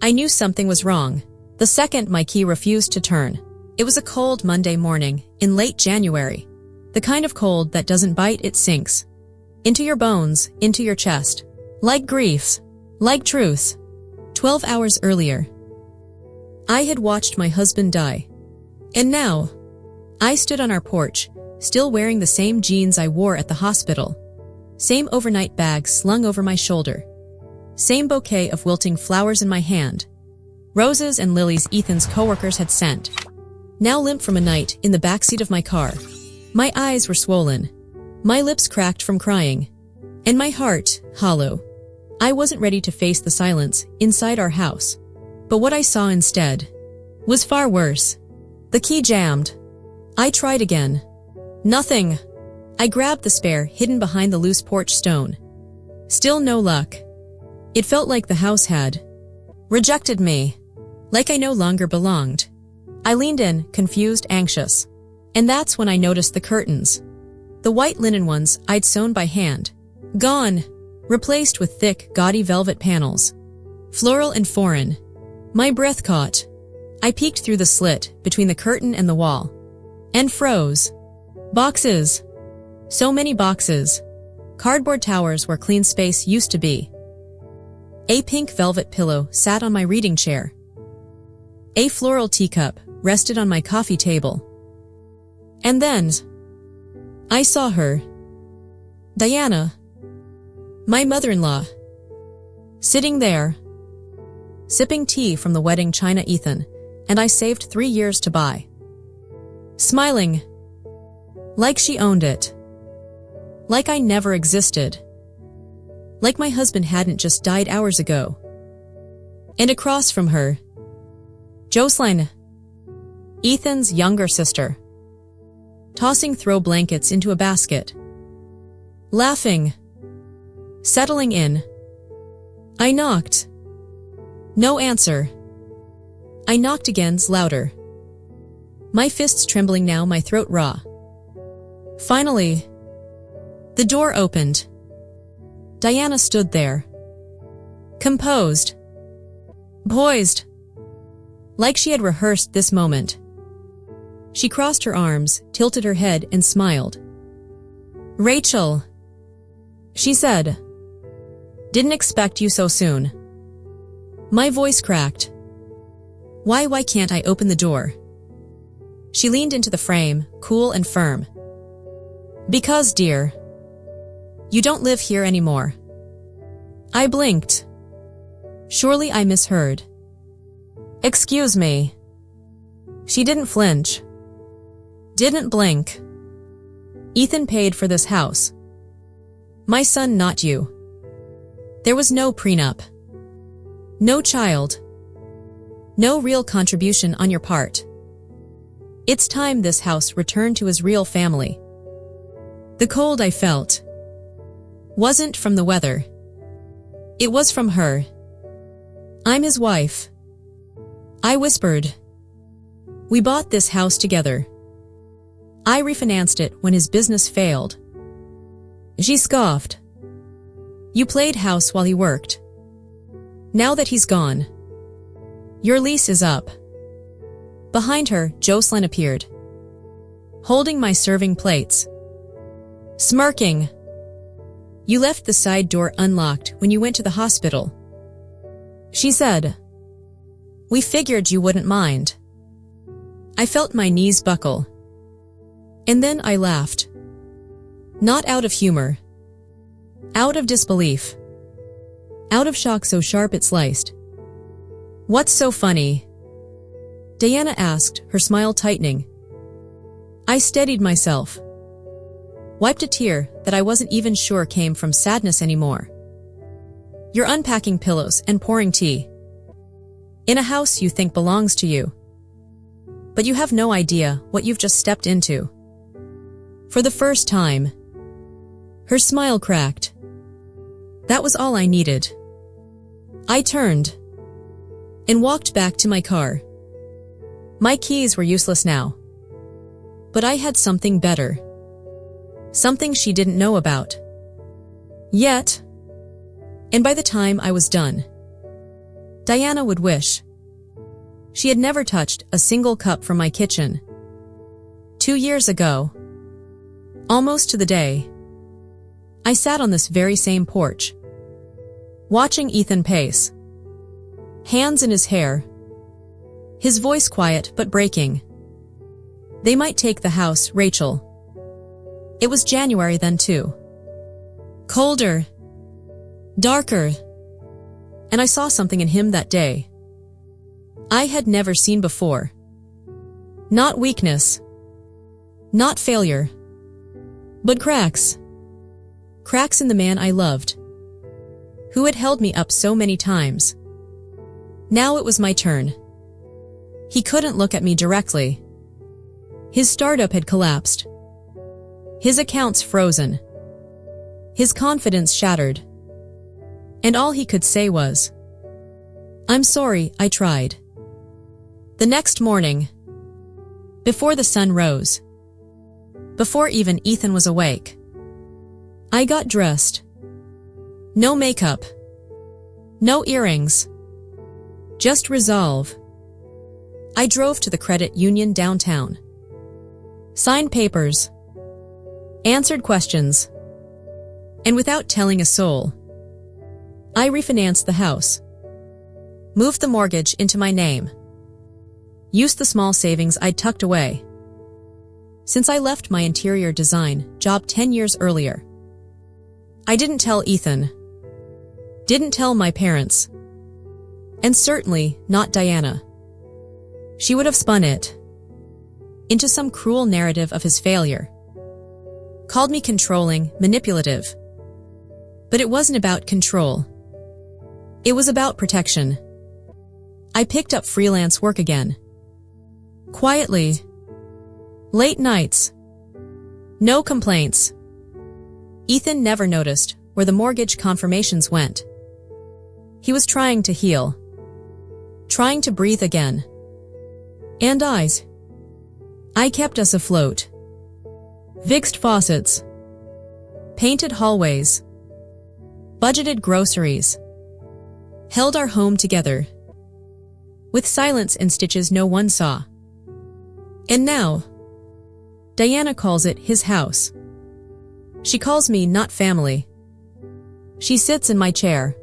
I knew something was wrong. The second my key refused to turn. It was a cold Monday morning in late January. The kind of cold that doesn't bite, it sinks. Into your bones, into your chest. Like griefs, like truths. 12 hours earlier, I had watched my husband die. And now, I stood on our porch, still wearing the same jeans I wore at the hospital. Same overnight bag slung over my shoulder. Same bouquet of wilting flowers in my hand. Roses and lilies Ethan's coworkers had sent. Now limp from a night in the backseat of my car. My eyes were swollen. My lips cracked from crying. And my heart, hollow. I wasn't ready to face the silence inside our house. But what I saw instead was far worse. The key jammed. I tried again. Nothing. I grabbed the spare hidden behind the loose porch stone. Still no luck. It felt like the house had rejected me. Like I no longer belonged. I leaned in, confused, anxious. And that's when I noticed the curtains. The white linen ones I'd sewn by hand. Gone. Replaced with thick, gaudy velvet panels. Floral and foreign. My breath caught. I peeked through the slit between the curtain and the wall. And froze. Boxes. So many boxes. Cardboard towers where clean space used to be. A pink velvet pillow sat on my reading chair. A floral teacup rested on my coffee table. And then, I saw her. Diana. My mother-in-law. Sitting there. Sipping tea from the wedding china Ethan, and I saved 3 years to buy. Smiling. Like she owned it. Like I never existed. Like my husband hadn't just died hours ago. And across from her, Jocelyn, Ethan's younger sister. Tossing throw blankets into a basket. Laughing. Settling in. I knocked. No answer. I knocked again, louder. My fists trembling now, my throat raw. Finally, the door opened. Diana stood there. Composed. Poised. Like she had rehearsed this moment. She crossed her arms, tilted her head, and smiled. Rachel, she said. Didn't expect you so soon. My voice cracked. Why can't I open the door? She leaned into the frame, cool and firm. Because, dear, you don't live here anymore. I blinked. Surely I misheard. Excuse me. She didn't flinch. Didn't blink. Ethan paid for this house. My son, not you. There was no prenup. No child. No real contribution on your part. It's time this house returned to his real family. The cold I felt wasn't from the weather. It was from her. I'm his wife. I whispered. We bought this house together. I refinanced it when his business failed. She scoffed. You played house while he worked. Now that he's gone, your lease is up. Behind her, Jocelyn appeared, holding my serving plates. Smirking. You left the side door unlocked when you went to the hospital. She said. We figured you wouldn't mind. I felt my knees buckle. And then I laughed. Not out of humor. Out of disbelief. Out of shock so sharp it sliced. What's so funny? Diana asked, her smile tightening. I steadied myself. Wiped a tear that I wasn't even sure came from sadness anymore. You're unpacking pillows and pouring tea. In a house you think belongs to you. But you have no idea what you've just stepped into. For the first time. Her smile cracked. That was all I needed. I turned and walked back to my car. My keys were useless now. But I had something better. Something she didn't know about. Yet. And by the time I was done, Diana would wish. She had never touched a single cup from my kitchen. 2 years ago, almost to the day, I sat on this very same porch, watching Ethan pace, hands in his hair, his voice quiet but breaking. They might take the house, Rachel. It was January then too. Colder, darker, and I saw something in him that day I had never seen before. Not weakness, not failure, but cracks. Cracks in the man I loved, who had held me up so many times. Now it was my turn. He couldn't look at me directly. His startup had collapsed. His accounts frozen. His confidence shattered. And all he could say was, "I'm sorry, I tried." The next morning, before the sun rose, before even Ethan was awake, I got dressed. No makeup. No earrings. Just resolve. I drove to the credit union downtown. Signed papers. Answered questions. And without telling a soul, I refinanced the house. Moved the mortgage into my name. Used the small savings I'd tucked away since I left my interior design job 10 years earlier. I didn't tell Ethan. Didn't tell my parents. And certainly not Diana. She would have spun it into some cruel narrative of his failure. Called me controlling, manipulative. But it wasn't about control. It was about protection. I picked up freelance work again. Quietly. Late nights. No complaints. Ethan never noticed where the mortgage confirmations went. He was trying to heal. Trying to breathe again. And I kept us afloat. Fixed faucets. Painted hallways. Budgeted groceries. Held our home together. With silence and stitches no one saw. And now, Diana calls it his house. She calls me not family. She sits in my chair.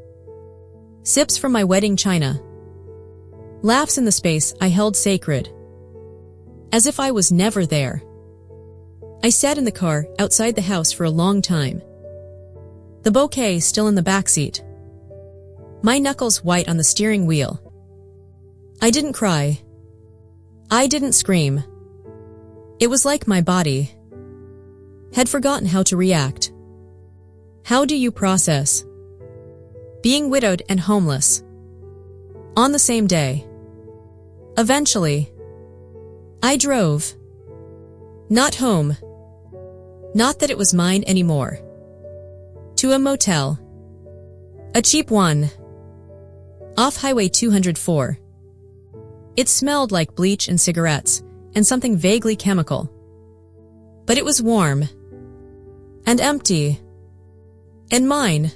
Sips from my wedding china. Laughs in the space I held sacred. As if I was never there. I sat in the car outside the house for a long time. The bouquet still in the backseat. My knuckles white on the steering wheel. I didn't cry. I didn't scream. It was like my body had forgotten how to react. How do you process being widowed and homeless on the same day? Eventually, I drove. Not home. Not that it was mine anymore. To a motel. A cheap one. Off Highway 204. It smelled like bleach and cigarettes, and something vaguely chemical. But it was warm. And empty. And mine.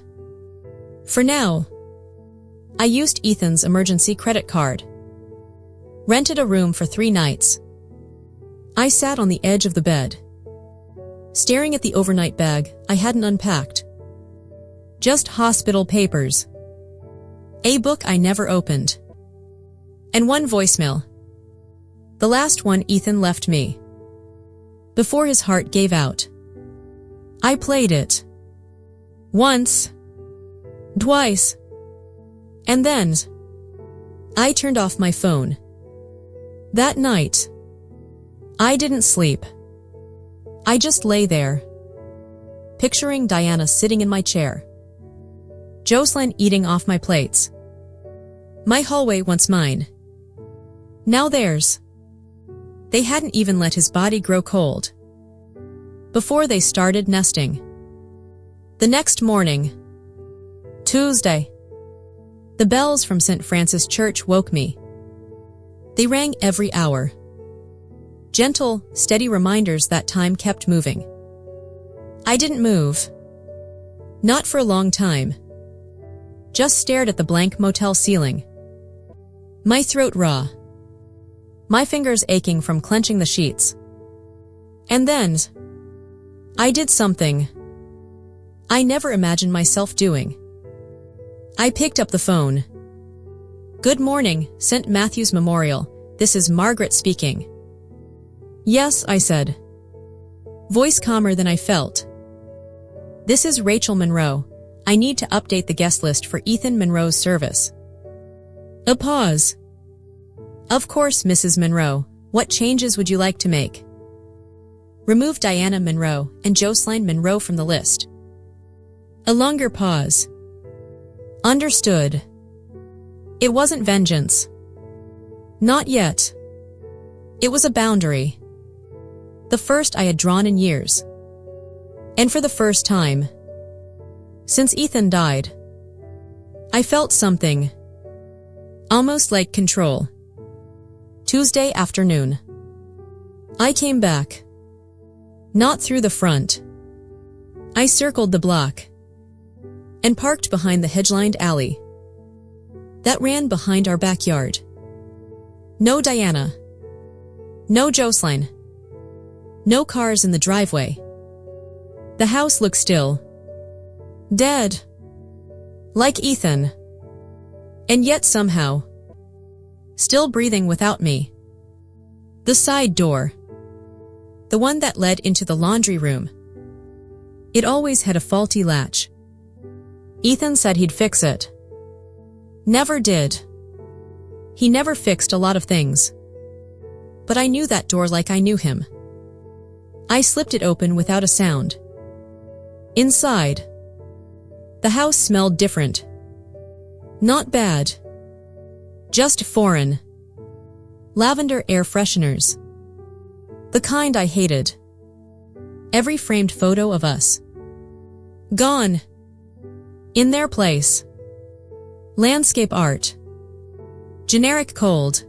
For now. I used Ethan's emergency credit card. Rented a room for 3 nights. I sat on the edge of the bed, staring at the overnight bag I hadn't unpacked. Just hospital papers. A book I never opened. And one voicemail. The last one Ethan left me. Before his heart gave out. I played it. Once. Twice. And then I turned off my phone. That night, I didn't sleep. I just lay there, picturing Diana sitting in my chair. Jocelyn eating off my plates. My hallway once mine. Now theirs. They hadn't even let his body grow cold before they started nesting. The next morning, Tuesday, the bells from St. Francis Church woke me. They rang every hour. Gentle, steady reminders that time kept moving. I didn't move. Not for a long time. Just stared at the blank motel ceiling. My throat raw. My fingers aching from clenching the sheets. And then, I did something I never imagined myself doing. I picked up the phone. "Good morning, St. Matthew's Memorial. This is Margaret speaking." "Yes," I said, voice calmer than I felt. "This is Rachel Monroe. I need to update the guest list for Ethan Monroe's service." A pause. "Of course, Mrs. Monroe. What changes would you like to make?" "Remove Diana Monroe and Jocelyn Monroe from the list." A longer pause. "Understood." It wasn't vengeance. Not yet. It was a boundary. The first I had drawn in years. And for the first time since Ethan died, I felt something almost like control. Tuesday afternoon. I came back. Not through the front. I circled the block and parked behind the hedge-lined alley that ran behind our backyard. No Diana. No Jocelyn. No cars in the driveway. The house looked still. Dead. Like Ethan. And yet somehow still breathing without me. The side door. The one that led into the laundry room. It always had a faulty latch. Ethan said he'd fix it. Never did. He never fixed a lot of things. But I knew that door like I knew him. I slipped it open without a sound. Inside, the house smelled different. Not bad. Just foreign. Lavender air fresheners. The kind I hated. Every framed photo of us. Gone. In their place. Landscape art. Generic cold.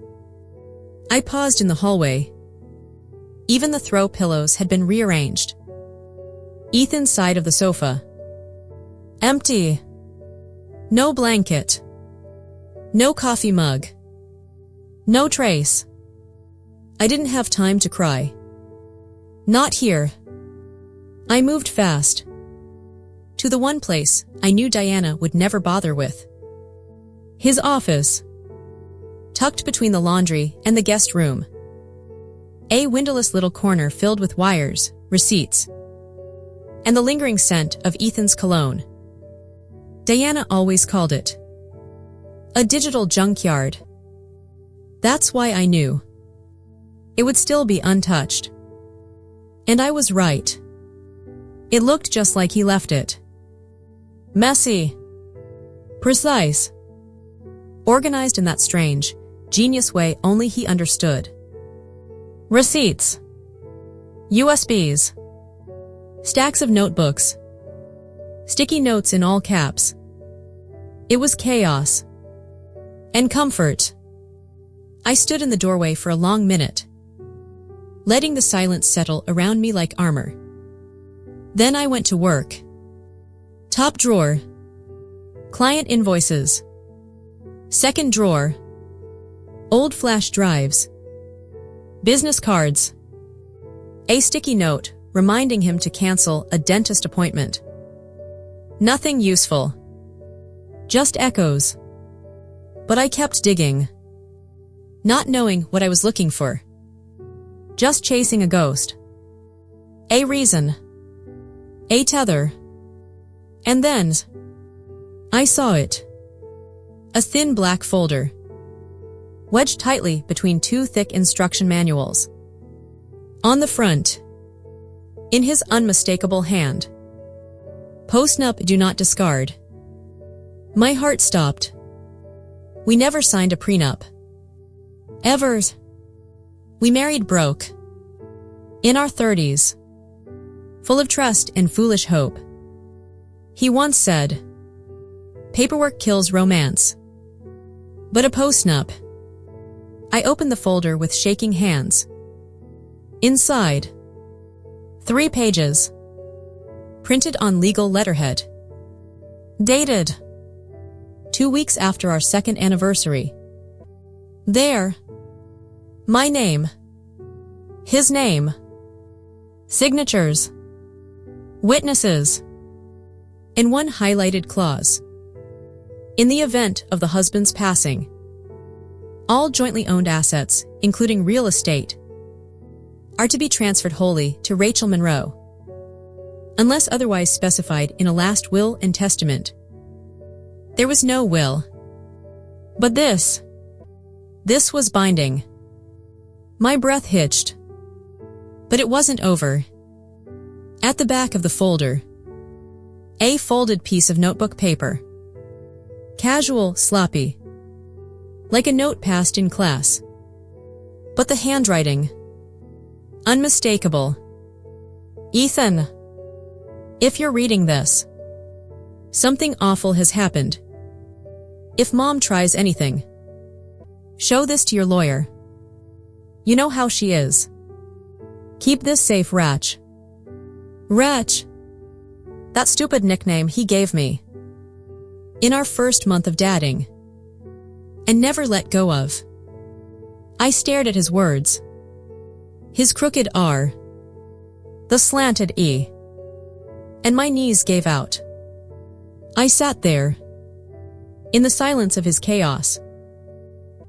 I paused in the hallway. Even the throw pillows had been rearranged. Ethan's side of the sofa. Empty. No blanket. No coffee mug. No trace. I didn't have time to cry. Not here. I moved fast. To the one place I knew Diana would never bother with. His office. Tucked between the laundry and the guest room. A windowless little corner filled with wires, receipts, and the lingering scent of Ethan's cologne. Diana always called it a digital junkyard. That's why I knew it would still be untouched. And I was right. It looked just like he left it. Messy. Precise. Organized in that strange, genius way only he understood. Receipts. USBs. Stacks of notebooks. Sticky notes in all caps. It was chaos. And comfort. I stood in the doorway for a long minute, letting the silence settle around me like armor. Then I went to work. Top drawer. Client invoices. Second drawer. Old flash drives. Business cards. A sticky note reminding him to cancel a dentist appointment. Nothing useful. Just echoes. But I kept digging. Not knowing what I was looking for. Just chasing a ghost. A reason. A tether. And then I saw it. A thin black folder. Wedged tightly between two thick instruction manuals. On the front, in his unmistakable hand. Postnup do not discard. My heart stopped. We never signed a prenup. Ever. We married broke. In our 30s. Full of trust and foolish hope. He once said, "Paperwork kills romance." But a postnup. I opened the folder with shaking hands. Inside, 3 pages. Printed on legal letterhead. Dated 2 weeks after our second anniversary. There. My name. His name. Signatures. Witnesses. In one highlighted clause. In the event of the husband's passing, all jointly owned assets, including real estate, are to be transferred wholly to Rachel Monroe, unless otherwise specified in a last will and testament. There was no will. But this was binding. My breath hitched. But it wasn't over. At the back of the folder, a folded piece of notebook paper. Casual, sloppy. Like a note passed in class. But the handwriting. Unmistakable. Ethan. If you're reading this, something awful has happened. If Mom tries anything, show this to your lawyer. You know how she is. Keep this safe, Ratch. Ratch. That stupid nickname he gave me. In our first month of dating. And never let go of. I stared at his words. His crooked R. The slanted E. And my knees gave out. I sat there. In the silence of his chaos.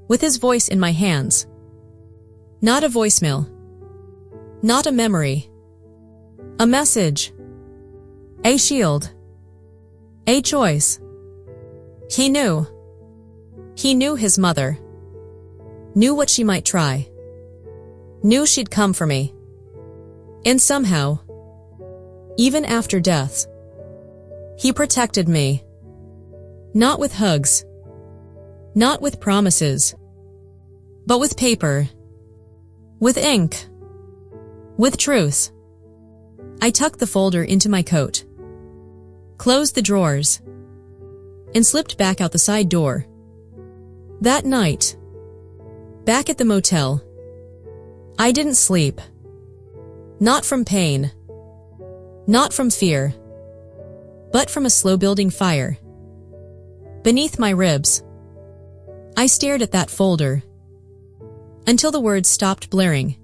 With his voice in my hands. Not a voicemail. Not a memory. A message. A shield. A choice. He knew. He knew his mother. Knew what she might try. Knew she'd come for me. And somehow, even after death, he protected me. Not with hugs. Not with promises. But with paper. With ink. With truth. I tucked the folder into my coat. Closed the drawers. And slipped back out the side door. That night, back at the motel, I didn't sleep. Not from pain. Not from fear. But from a slow-building fire. Beneath my ribs, I stared at that folder until the words stopped blaring.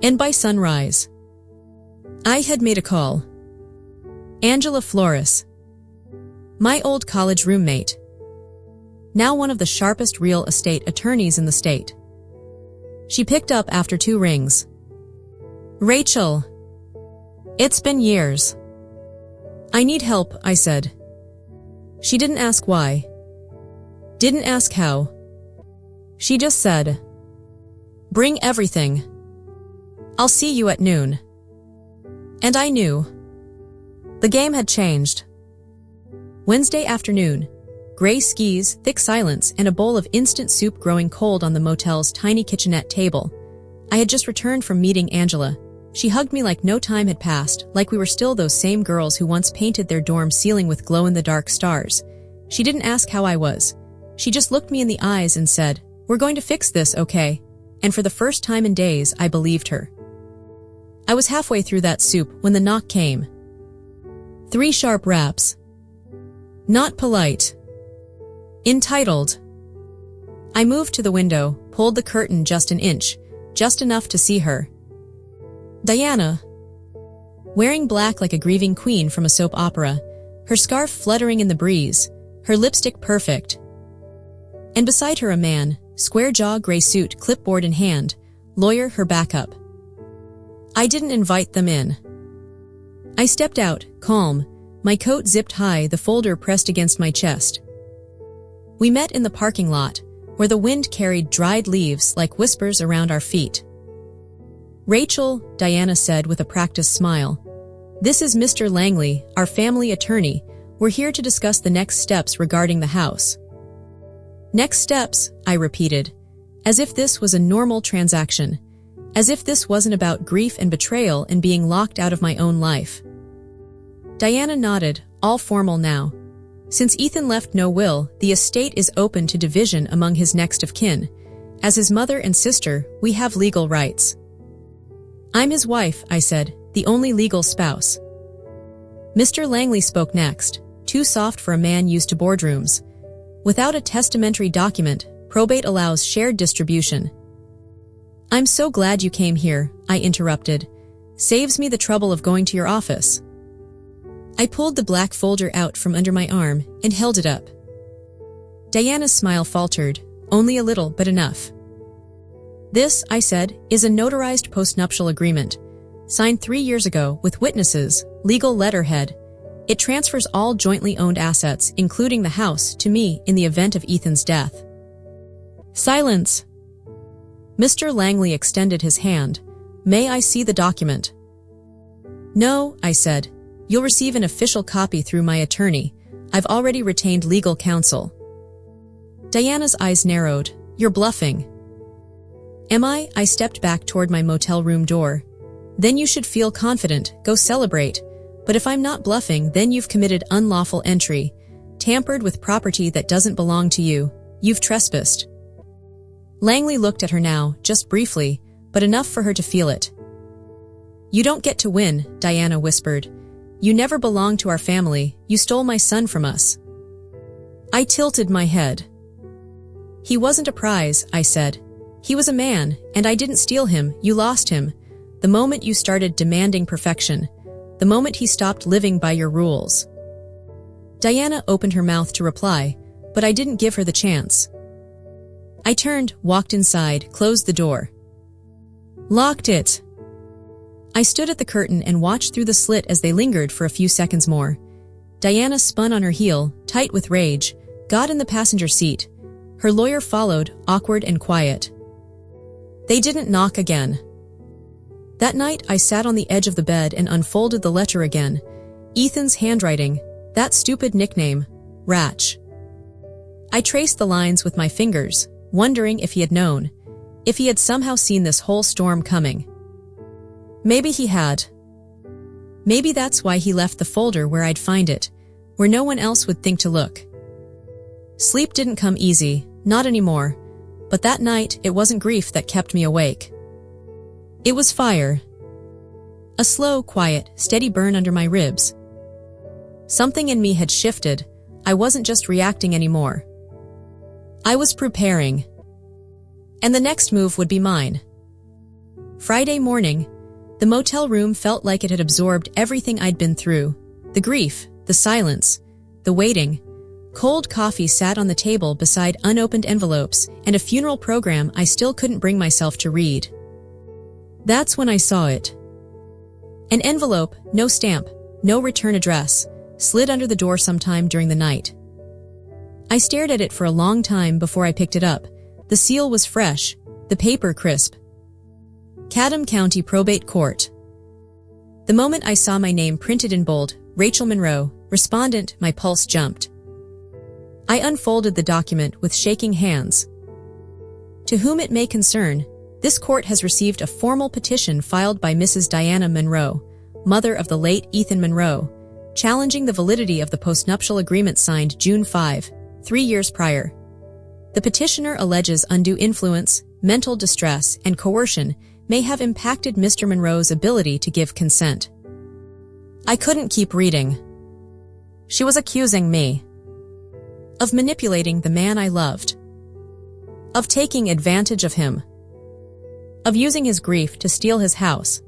And by sunrise, I had made a call. Angela Flores, my old college roommate, now one of the sharpest real estate attorneys in the state. She picked up after 2 rings. Rachel, it's been years. I need help, I said. She didn't ask why. Didn't ask how. She just said, bring everything. I'll see you at noon. And I knew. The game had changed. Wednesday afternoon, gray skis, thick silence, and a bowl of instant soup growing cold on the motel's tiny kitchenette table. I had just returned from meeting Angela. She hugged me like no time had passed, like we were still those same girls who once painted their dorm ceiling with glow-in-the-dark stars. She didn't ask how I was. She just looked me in the eyes and said, we're going to fix this, okay? And for the first time in days, I believed her. I was halfway through that soup when the knock came. 3 sharp raps. Not polite. Entitled. I moved to the window, pulled the curtain just an inch, just enough to see her. Diana. Wearing black like a grieving queen from a soap opera, her scarf fluttering in the breeze, her lipstick perfect. And beside her a man, square jaw, gray suit, clipboard in hand, lawyer her backup. I didn't invite them in. I stepped out, calm, my coat zipped high, the folder pressed against my chest. We met in the parking lot, where the wind carried dried leaves like whispers around our feet. Rachel, Diana said with a practiced smile. This is Mr. Langley, our family attorney. We're here to discuss the next steps regarding the house. Next steps, I repeated, as if this was a normal transaction, as if this wasn't about grief and betrayal and being locked out of my own life. Diana nodded, all formal now. Since Ethan left no will, the estate is open to division among his next of kin. As his mother and sister, we have legal rights. I'm his wife, I said, the only legal spouse. Mr. Langley spoke next, too soft for a man used to boardrooms. Without a testamentary document, Probate allows shared distribution. I'm so glad you came here, I interrupted. Saves me the trouble of going to your office. I pulled the black folder out from under my arm and held it up. Diana's smile faltered, only a little but enough. This, I said, is a notarized postnuptial agreement, signed 3 years ago with witnesses, legal letterhead. It transfers all jointly owned assets, including the house, to me in the event of Ethan's death. Silence. Mr. Langley extended his hand. May I see the document? No, I said. You'll receive an official copy through my attorney. I've already retained legal counsel. Diana's eyes narrowed. You're bluffing. Am I? I stepped back toward my motel room door. Then you should feel confident, go celebrate. But if I'm not bluffing, then you've committed unlawful entry, tampered with property that doesn't belong to you. You've trespassed. Langley looked at her now, just briefly, but enough for her to feel it. You don't get to win, Diana whispered. You never belonged to our family. You stole my son from us. I tilted my head. He wasn't a prize, I said. He was a man, and I didn't steal him. You lost him. The moment you started demanding perfection. The moment he stopped living by your rules. Diana opened her mouth to reply, but I didn't give her the chance. I turned, walked inside, closed the door. Locked it. I stood at the curtain and watched through the slit as they lingered for a few seconds more. Diana spun on her heel, tight with rage, got in the passenger seat. Her lawyer followed, awkward and quiet. They didn't knock again. That night, I sat on the edge of the bed and unfolded the letter again. Ethan's handwriting, that stupid nickname, Ratch. I traced the lines with my fingers, wondering if he had known, if he had somehow seen this whole storm coming. Maybe he had. Maybe that's why he left the folder where I'd find it, where no one else would think to look. Sleep didn't come easy, not anymore, but that night it wasn't grief that kept me awake. It was fire. A slow, quiet, steady burn under my ribs. Something in me had shifted. I wasn't just reacting anymore. I was preparing. And the next move would be mine. Friday morning, the motel room felt like it had absorbed everything I'd been through. The grief, the silence, the waiting. Cold coffee sat on the table beside unopened envelopes and a funeral program I still couldn't bring myself to read. That's when I saw it. An envelope, no stamp, no return address, slid under the door sometime during the night. I stared at it for a long time before I picked it up. The seal was fresh, the paper crisp. Chatham County Probate Court. The moment I saw my name printed in bold, Rachel Monroe, respondent, my pulse jumped. I unfolded the document with shaking hands. To whom it may concern, this court has received a formal petition filed by Mrs. Diana Monroe, mother of the late Ethan Monroe, challenging the validity of the postnuptial agreement signed June 5, 3 years prior. The petitioner alleges undue influence, mental distress, and coercion may have impacted Mr. Monroe's ability to give consent. I couldn't keep reading. She was accusing me of manipulating the man I loved, of taking advantage of him, of using his grief to steal his house.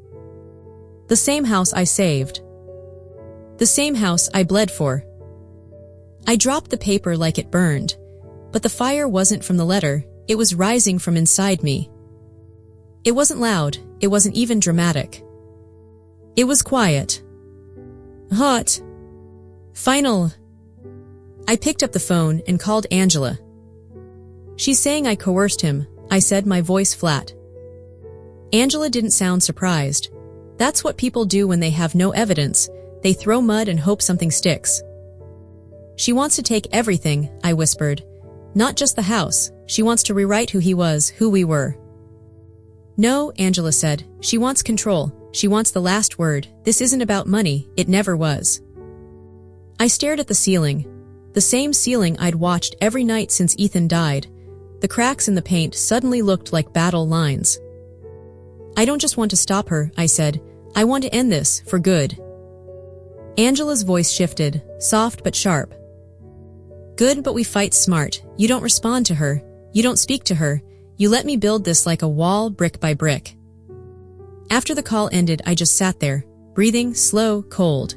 The same house I saved. The same house I bled for. I dropped the paper like it burned, but the fire wasn't from the letter, it was rising from inside me. It wasn't loud, it wasn't even dramatic. It was quiet. Hot. Final. I picked up the phone and called Angela. She's saying I coerced him, I said, my voice flat. Angela didn't sound surprised. That's what people do when they have no evidence. They throw mud and hope something sticks. She wants to take everything, I whispered. Not just the house. She wants to rewrite who he was, who we were. No, Angela said. She wants control. She wants the last word. This isn't about money. It never was. I stared at the ceiling. The same ceiling I'd watched every night since Ethan died. The cracks in the paint suddenly looked like battle lines. I don't just want to stop her, I said. I want to end this, for good. Angela's voice shifted, soft but sharp. Good, but we fight smart. You don't respond to her. You don't speak to her. You let me build this like a wall, brick by brick. After the call ended, I just sat there, breathing slow, cold.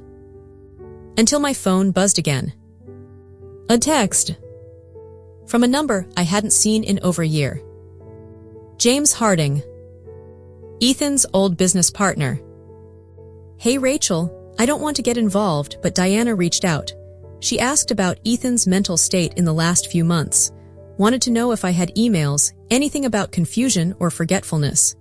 Until my phone buzzed again. A text. From a number I hadn't seen in over a year. James Harding. Ethan's old business partner. Hey Rachel, I don't want to get involved, but Diana reached out. She asked about Ethan's mental state in the last few months. Wanted to know if I had emails, anything about confusion or forgetfulness.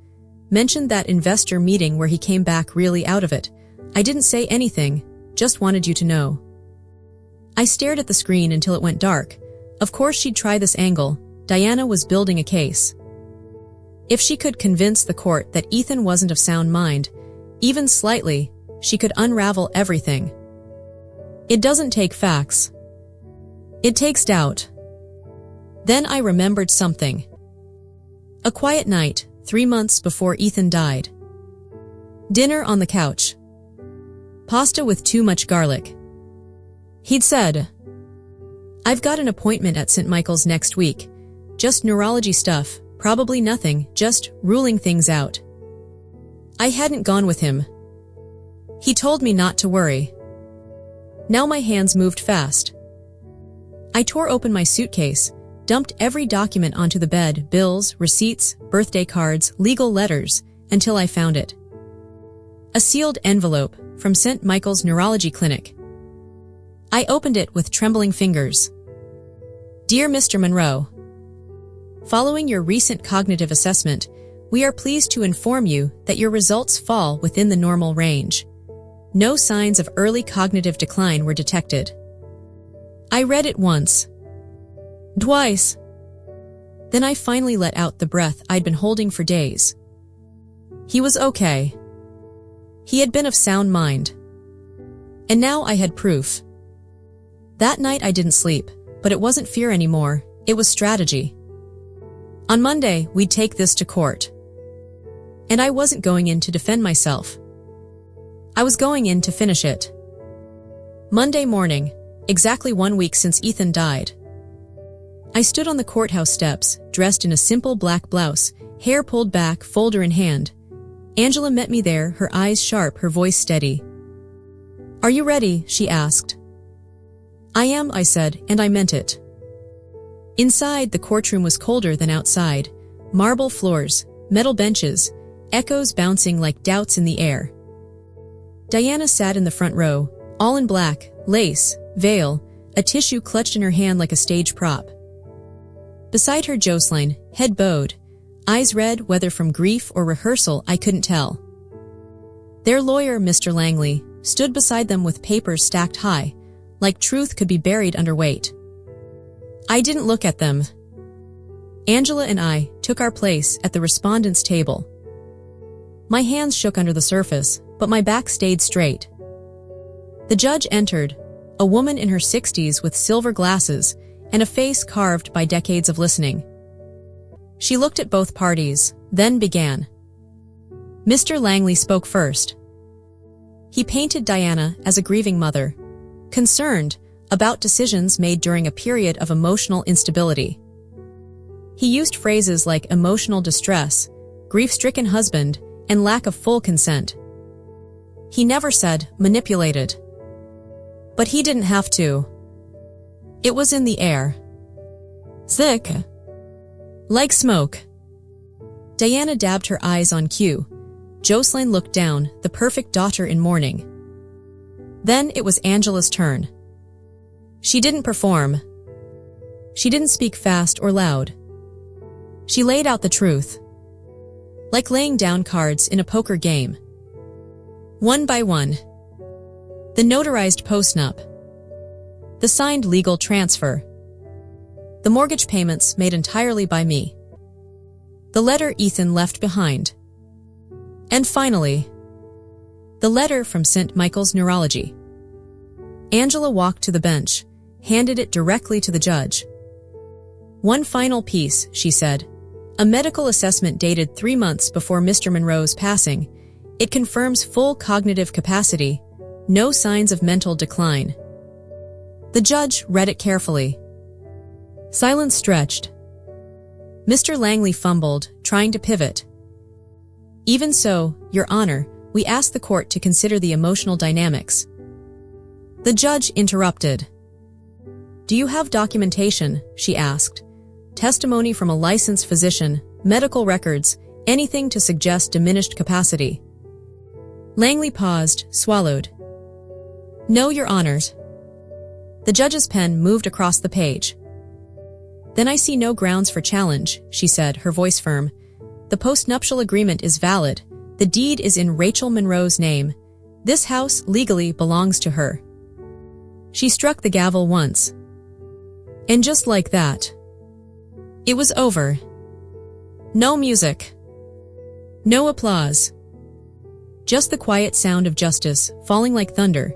Mentioned that investor meeting where he came back really out of it. I didn't say anything, just wanted you to know. I stared at the screen until it went dark. Of course she'd try this angle. Diana was building a case. If she could convince the court that Ethan wasn't of sound mind, even slightly, she could unravel everything. It doesn't take facts. It takes doubt. Then I remembered something. A quiet night, 3 months before Ethan died. Dinner on the couch. Pasta with too much garlic. He'd said, I've got an appointment at St. Michael's next week. Just neurology stuff, probably nothing, just ruling things out. I hadn't gone with him. He told me not to worry. Now my hands moved fast. I tore open my suitcase, dumped every document onto the bed, bills, receipts, birthday cards, legal letters, until I found it. A sealed envelope from St. Michael's Neurology Clinic. I opened it with trembling fingers. Dear Mr. Monroe, following your recent cognitive assessment, we are pleased to inform you that your results fall within the normal range. No signs of early cognitive decline were detected. I read it once. Twice. Then I finally let out the breath I'd been holding for days. He was okay. He had been of sound mind. And now I had proof. That night I didn't sleep, but it wasn't fear anymore, it was strategy. On Monday, we'd take this to court. And I wasn't going in to defend myself. I was going in to finish it. Monday morning, exactly 1 week since Ethan died. I stood on the courthouse steps, dressed in a simple black blouse, hair pulled back, folder in hand. Angela met me there, her eyes sharp, her voice steady. Are you ready? She asked. I am, I said, and I meant it. Inside, the courtroom was colder than outside. Marble floors, metal benches, echoes bouncing like doubts in the air. Diana sat in the front row, all in black, lace, veil, a tissue clutched in her hand like a stage prop. Beside her, Jocelyn, head bowed, eyes red, whether from grief or rehearsal, I couldn't tell. Their lawyer, Mr. Langley, stood beside them with papers stacked high, like truth could be buried under weight. I didn't look at them. Angela and I took our place at the respondents' table. My hands shook under the surface, but my back stayed straight. The judge entered, a woman in her 60s with silver glasses and a face carved by decades of listening. She looked at both parties, then began. Mr. Langley spoke first. He painted Diana as a grieving mother, concerned about decisions made during a period of emotional instability. He used phrases like emotional distress, grief-stricken husband, and lack of full consent. He never said manipulated. But he didn't have to. It was in the air. Thick. Like smoke. Diana dabbed her eyes on cue. Jocelyn looked down, the perfect daughter in mourning. Then it was Angela's turn. She didn't perform. She didn't speak fast or loud. She laid out the truth. Like laying down cards in a poker game. One by one. The notarized postnup. The signed legal transfer. The mortgage payments made entirely by me. The letter Ethan left behind. And finally, the letter from St. Michael's Neurology. Angela walked to the bench, handed it directly to the judge. One final piece, she said. A medical assessment dated 3 months before Mr. Monroe's passing. It confirms full cognitive capacity, no signs of mental decline. The judge read it carefully. Silence stretched. Mr. Langley fumbled, trying to pivot. Even so, Your Honor, we ask the court to consider the emotional dynamics. The judge interrupted. Do you have documentation? She asked. Testimony from a licensed physician, medical records, anything to suggest diminished capacity. Langley paused, swallowed. No, Your Honors. The judge's pen moved across the page. Then I see no grounds for challenge, she said, her voice firm. The postnuptial agreement is valid. The deed is in Rachel Monroe's name. This house legally belongs to her. She struck the gavel once. And just like that, it was over. No music. No applause. Just the quiet sound of justice, falling like thunder.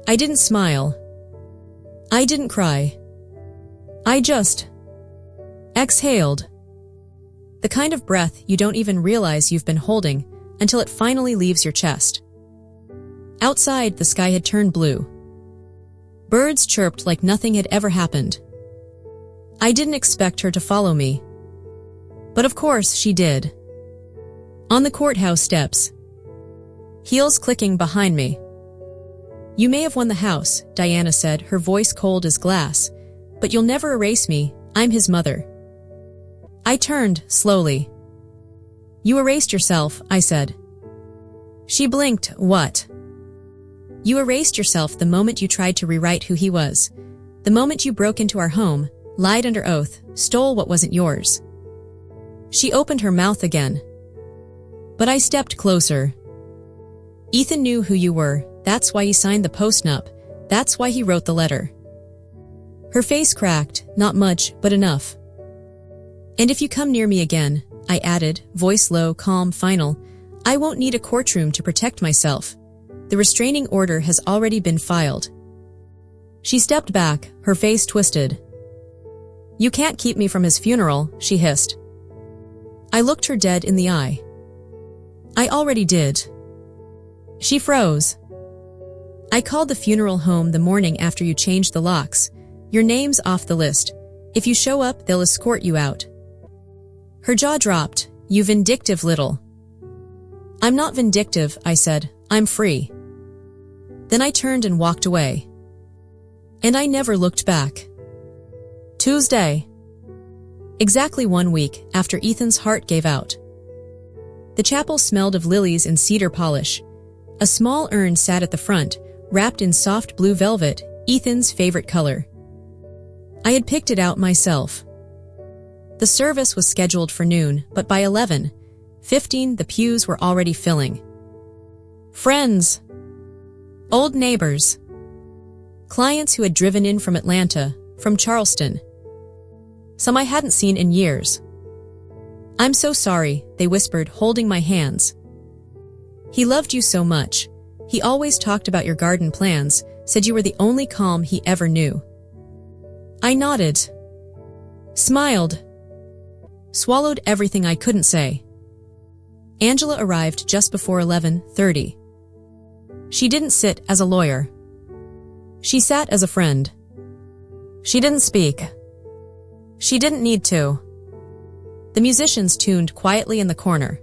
I didn't smile. I didn't cry. I just exhaled. The kind of breath you don't even realize you've been holding until it finally leaves your chest. Outside, the sky had turned blue. Birds chirped like nothing had ever happened. I didn't expect her to follow me. But of course she did. On the courthouse steps. Heels clicking behind me. You may have won the house, Diana said, her voice cold as glass. But you'll never erase me, I'm his mother. I turned, slowly. You erased yourself, I said. She blinked. What? You erased yourself the moment you tried to rewrite who he was. The moment you broke into our home, lied under oath, stole what wasn't yours. She opened her mouth again. But I stepped closer. Ethan knew who you were, that's why he signed the postnup, that's why he wrote the letter. Her face cracked, not much, but enough. And if you come near me again, I added, voice low, calm, final, I won't need a courtroom to protect myself. The restraining order has already been filed. She stepped back, her face twisted. You can't keep me from his funeral, she hissed. I looked her dead in the eye. I already did. She froze. I called the funeral home the morning after you changed the locks. Your name's off the list. If you show up, they'll escort you out. Her jaw dropped. You vindictive little. I'm not vindictive, I said. I'm free. Then I turned and walked away. And I never looked back. Tuesday. Exactly 1 week after Ethan's heart gave out. The chapel smelled of lilies and cedar polish. A small urn sat at the front, wrapped in soft blue velvet, Ethan's favorite color. I had picked it out myself. The service was scheduled for noon, but by 11:15 the pews were already filling. Friends. Old neighbors. Clients who had driven in from Atlanta, from Charleston. Some I hadn't seen in years. I'm so sorry, they whispered, holding my hands. He loved you so much. He always talked about your garden plans, said you were the only calm he ever knew. I nodded. Smiled. Swallowed everything I couldn't say. Angela arrived just before 11:30. She didn't sit as a lawyer. She sat as a friend. She didn't speak. She didn't need to. The musicians tuned quietly in the corner.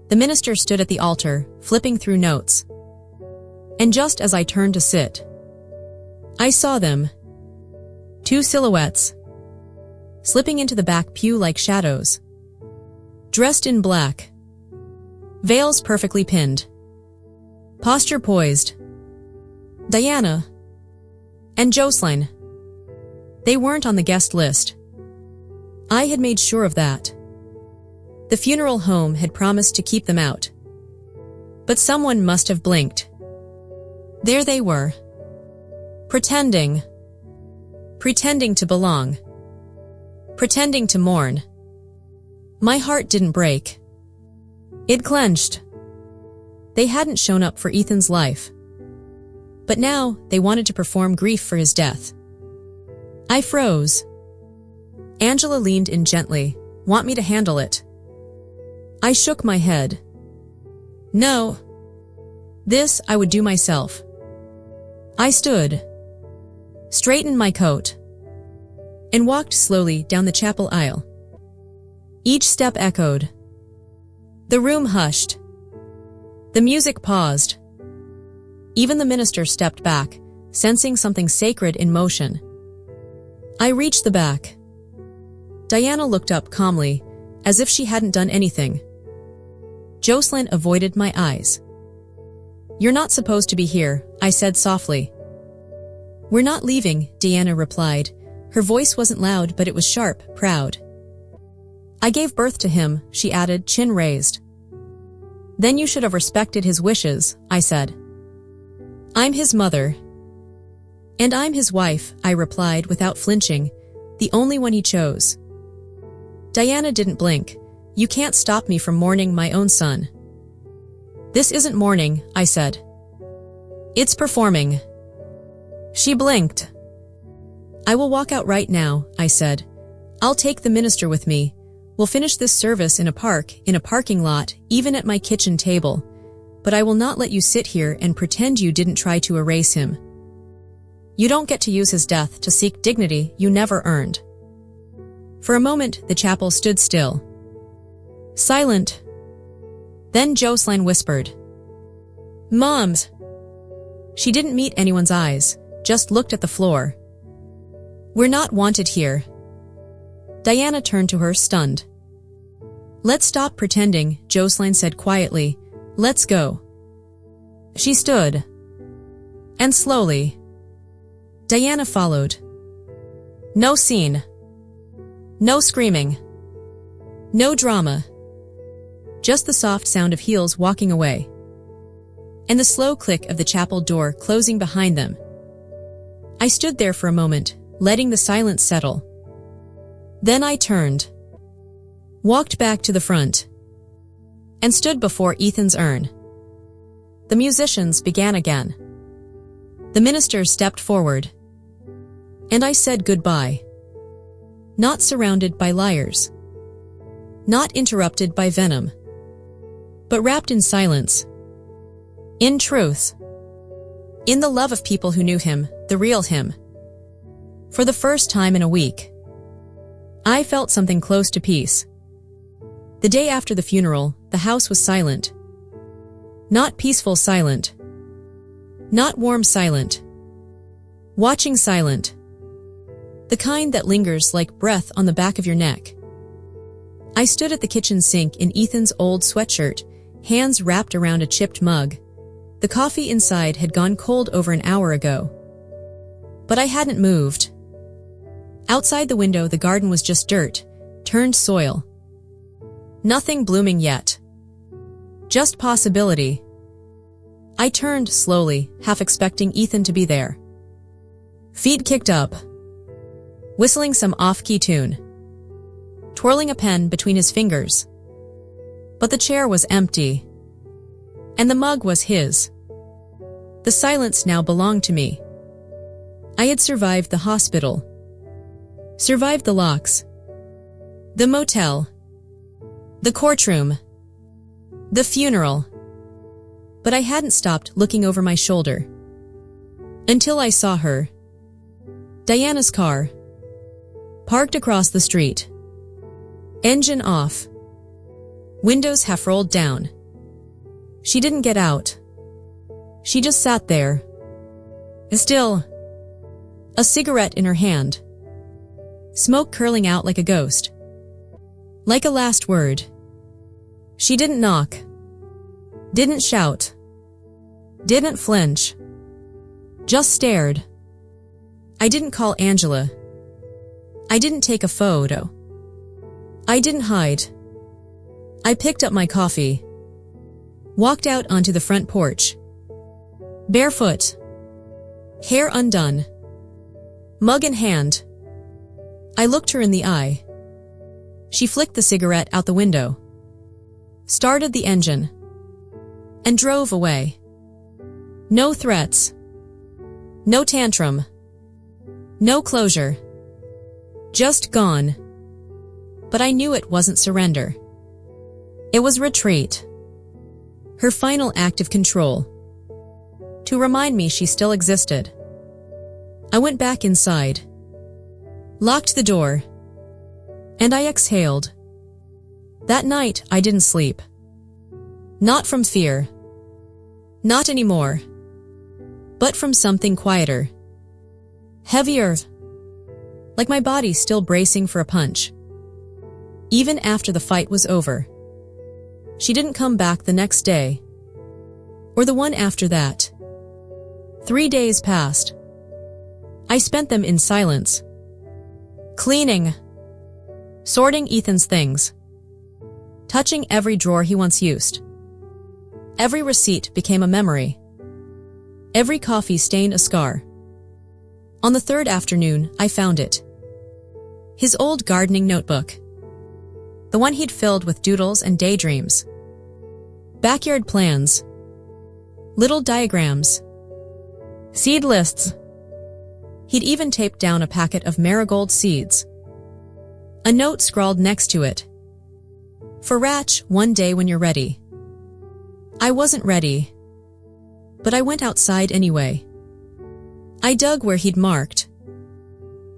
The minister stood at the altar, flipping through notes. And just as I turned to sit, I saw them. 2 silhouettes. Slipping into the back pew like shadows. Dressed in black. Veils perfectly pinned. Posture poised. Diana. And Jocelyn. They weren't on the guest list. I had made sure of that. The funeral home had promised to keep them out. But someone must have blinked. There they were. Pretending. Pretending to belong. Pretending to mourn. My heart didn't break. It clenched. They hadn't shown up for Ethan's life. But now they wanted to perform grief for his death. I froze. Angela leaned in gently. Want me to handle it? I shook my head. No. This I would do myself. I stood. Straightened my coat. and walked slowly down the chapel aisle. Each step echoed. The room hushed. The music paused. Even the minister stepped back, sensing something sacred in motion. I reached the back. Diana looked up calmly, as if she hadn't done anything. Jocelyn avoided my eyes. "You're not supposed to be here," I said softly. "We're not leaving," Diana replied. Her voice wasn't loud, but it was sharp, proud. "I gave birth to him," she added, chin raised. "Then you should have respected his wishes," I said. "I'm his mother." "And I'm his wife," I replied without flinching, "the only one he chose." Diana didn't blink. "You can't stop me from mourning my own son." "This isn't mourning," I said. "It's performing." She blinked. "I will walk out right now," I said. "I'll take the minister with me. We'll finish this service in a park, in a parking lot, even at my kitchen table. But I will not let you sit here and pretend you didn't try to erase him. You don't get to use his death to seek dignity you never earned." For a moment, the chapel stood still. Silent. Then Jocelyn whispered, "Moms." She didn't meet anyone's eyes, just looked at the floor. "We're not wanted here." Diana turned to her, stunned. "Let's stop pretending," Jocelyn said quietly. "Let's go." She stood. And slowly, Diana followed. No scene. No screaming. No drama. Just the soft sound of heels walking away. And the slow click of the chapel door closing behind them. I stood there for a moment, letting the silence settle. Then I turned, walked back to the front, and stood before Ethan's urn. The musicians began again. The minister stepped forward. And I said goodbye. Not surrounded by liars. Not interrupted by venom. But wrapped in silence. In truth. In the love of people who knew him, the real him. For the first time in a week, I felt something close to peace. The day after the funeral, the house was silent. Not peaceful silent. Not warm silent. Watching silent. The kind that lingers like breath on the back of your neck. I stood at the kitchen sink in Ethan's old sweatshirt, hands wrapped around a chipped mug. The coffee inside had gone cold over an hour ago. But I hadn't moved. Outside the window, the garden was just dirt, turned soil. Nothing blooming yet. Just possibility. I turned slowly, half expecting Ethan to be there. Feet kicked up. Whistling some off-key tune. Twirling a pen between his fingers. But the chair was empty. And the mug was his. The silence now belonged to me. I had survived the hospital. Survived the locks. The motel. The courtroom. The funeral. But I hadn't stopped looking over my shoulder. Until I saw her. Diana's car. Parked across the street. Engine off. Windows half rolled down. She didn't get out. She just sat there. Still. A cigarette in her hand. Smoke curling out like a ghost. Like a last word. She didn't knock. Didn't shout. Didn't flinch. Just stared. I didn't call Angela. I didn't take a photo. I didn't hide. I picked up my coffee. Walked out onto the front porch. Barefoot. Hair undone. Mug in hand. I looked her in the eye. She flicked the cigarette out the window. Started the engine. And drove away. No threats. No tantrum. No closure. Just gone. But I knew it wasn't surrender. It was retreat. Her final act of control. To remind me she still existed. I went back inside. locked the door, and I exhaled. That night, I didn't sleep. Not from fear. Not anymore. But from something quieter. Heavier. Like my body still bracing for a punch. Even after the fight was over. She didn't come back the next day. Or the one after that. 3 days passed. I spent them in silence. Cleaning. Sorting Ethan's things. Touching every drawer he once used. Every receipt became a memory. Every coffee stain a scar. On the third afternoon, I found it. His old gardening notebook. The one he'd filled with doodles and daydreams. Backyard plans. Little diagrams. Seed lists. He'd even taped down a packet of marigold seeds. A note scrawled next to it. For Ratch, one day when you're ready. I wasn't ready. But I went outside anyway. I dug where he'd marked.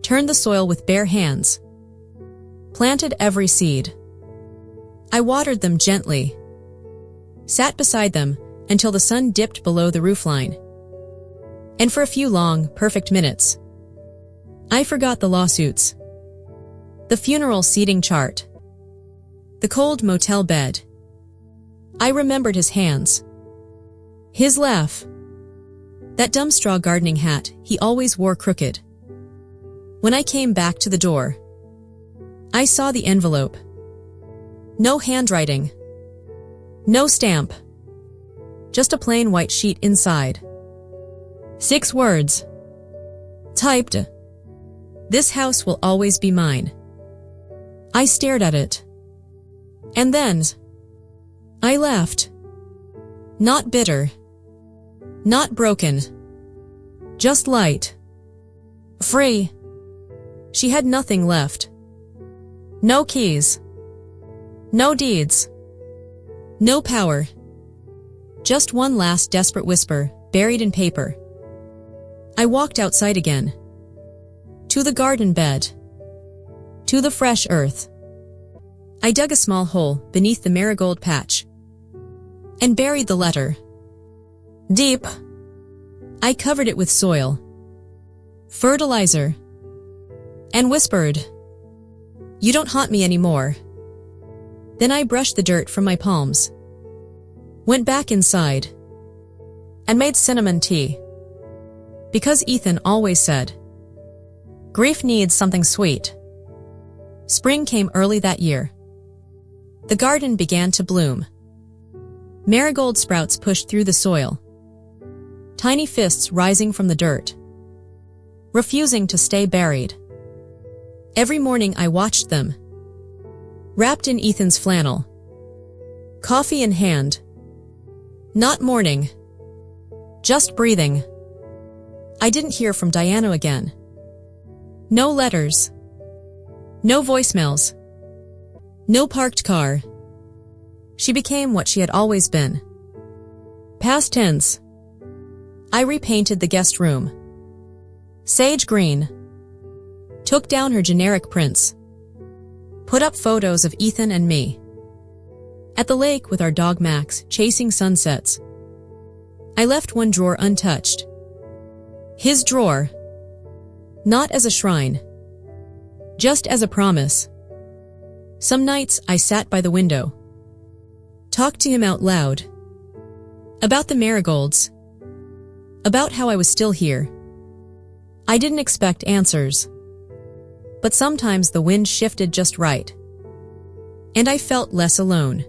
Turned the soil with bare hands. Planted every seed. I watered them gently. Sat beside them until the sun dipped below the roofline. And for a few long, perfect minutes, I forgot the lawsuits. The funeral seating chart. The cold motel bed. I remembered his hands. His laugh. That dumb straw gardening hat he always wore crooked. When I came back to the door, I saw the envelope. No handwriting. No stamp. Just a plain white sheet inside. 6 words. Typed. This house will always be mine. I stared at it. And then I laughed. Not bitter. Not broken. Just light. Free. She had nothing left. No keys. No deeds. No power. Just one last desperate whisper, buried in paper. I walked outside again. To the garden bed. To the fresh earth. I dug a small hole beneath the marigold patch. And buried the letter. Deep. I covered it with soil. Fertilizer. And whispered, "You don't haunt me anymore." Then I brushed the dirt from my palms. Went back inside. And made cinnamon tea. Because Ethan always said, grief needs something sweet. Spring came early that year. The garden began to bloom. Marigold sprouts pushed through the soil. Tiny fists rising from the dirt. Refusing to stay buried. Every morning I watched them. Wrapped in Ethan's flannel. Coffee in hand. Not mourning. Just breathing. I didn't hear from Diana again. No letters. No voicemails. No parked car. She became what she had always been. Past tense. I repainted the guest room. Sage green. Took down her generic prints. Put up photos of Ethan and me. At the lake with our dog Max, chasing sunsets. I left one drawer untouched. His drawer. Not as a shrine. Just as a promise. Some nights I sat by the window. Talked to him out loud. About the marigolds. About how I was still here. I didn't expect answers. But sometimes the wind shifted just right. And I felt less alone.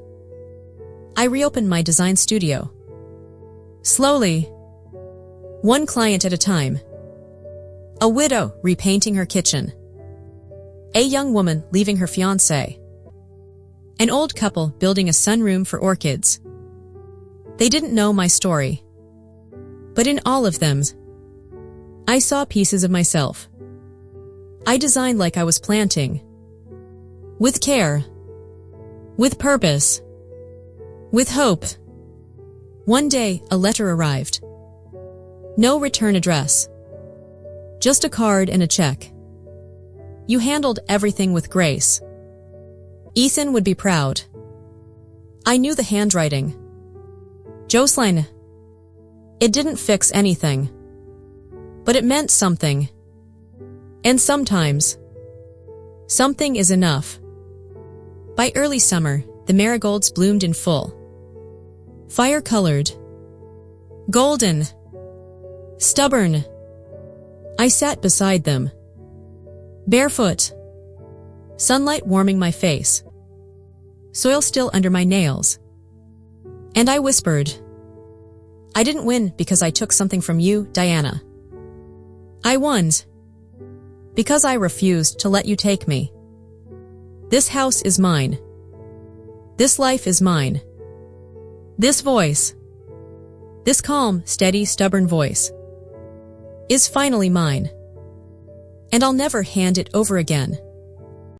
I reopened my design studio. Slowly. One client at a time. A widow repainting her kitchen. A young woman leaving her fiancé. An old couple building a sunroom for orchids. They didn't know my story. But in all of them, I saw pieces of myself. I designed like I was planting. With care. With purpose. With hope. One day, a letter arrived. No return address. Just a card and a check. You handled everything with grace. Ethan would be proud. I knew the handwriting. Jocelyn. It didn't fix anything. But it meant something. And sometimes, something is enough. By early summer, the marigolds bloomed in full. Fire-colored. Golden. Stubborn. I sat beside them. Barefoot. Sunlight warming my face. Soil still under my nails. And I whispered. I didn't win because I took something from you, Diana. I won because I refused to let you take me. This house is mine. This life is mine. This voice, this calm, steady, stubborn voice, is finally mine. And I'll never hand it over again.